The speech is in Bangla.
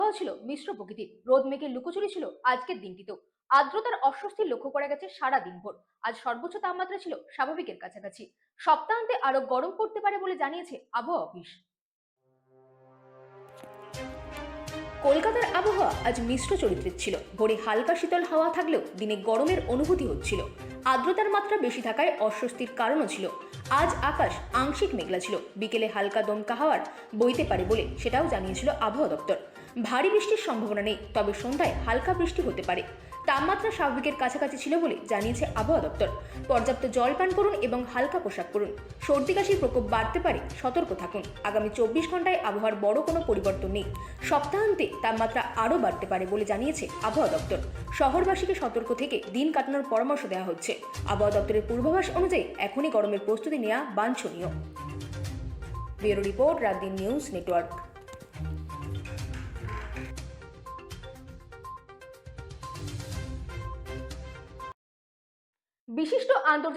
আবহাওয়া ছিল মিশ্র প্রকৃতির। রোদ মেঘের লুকোচুরি ছিল আজকের দিনটিতেও। আর্দ্রতার অস্বস্তি লক্ষ্য করা গেছে সারা দিনভর। আজ সর্বোচ্চ তাপমাত্রা ছিল স্বাভাবিকের কাছাকাছি। সপ্তাহান্তে আরো গরম পড়তে পারে বলে জানিয়েছে আবহাওয়া অফিস। কলকাতার আবহাওয়া আজ মিশ্র চরিত্রের ছিল। ভোরে হালকা শীতল হাওয়া থাকলেও দিনে গরমের অনুভূতি হচ্ছিল। আর্দ্রতার মাত্রা বেশি থাকায় অস্বস্তির কারণও ছিল। আজ আকাশ আংশিক মেঘলা ছিল। বিকেলে হালকা দমকা হাওয়ার বইতে পারে বলে সেটাও জানিয়েছিল আবহাওয়া দপ্তর। ভারী বৃষ্টির সম্ভাবনা নেই, তবে সন্ধ্যায় হালকা বৃষ্টি হতে পারে। তাপমাত্রা স্বাভাবিকের কাছাকাছি ছিল বলে জানিয়েছে আবহাওয়া দপ্তর। পর্যাপ্ত জল পান করুন এবং হালকা পোশাক পরুন। সর্দি কাশির প্রকোপ বাড়তে পারে, সতর্ক থাকুন। আগামী 24 ঘন্টায় আবহাওয়ার বড় কোনো পরিবর্তন নেই। সপ্তাহান্তে তাপমাত্রা আরও বাড়তে পারে বলে জানিয়েছে আবহাওয়া দপ্তর। শহরবাসীকে সতর্ক থেকে দিন কাটানোর পরামর্শ দেওয়া হচ্ছে। আবহাওয়া দপ্তরের পূর্বাভাস অনুযায়ী এখনই গরমের প্রস্তুতি নেওয়া বাঞ্ছনীয়। Bureau report, রাতদিন news network. বিশিষ্ট আন্তর্জাতিক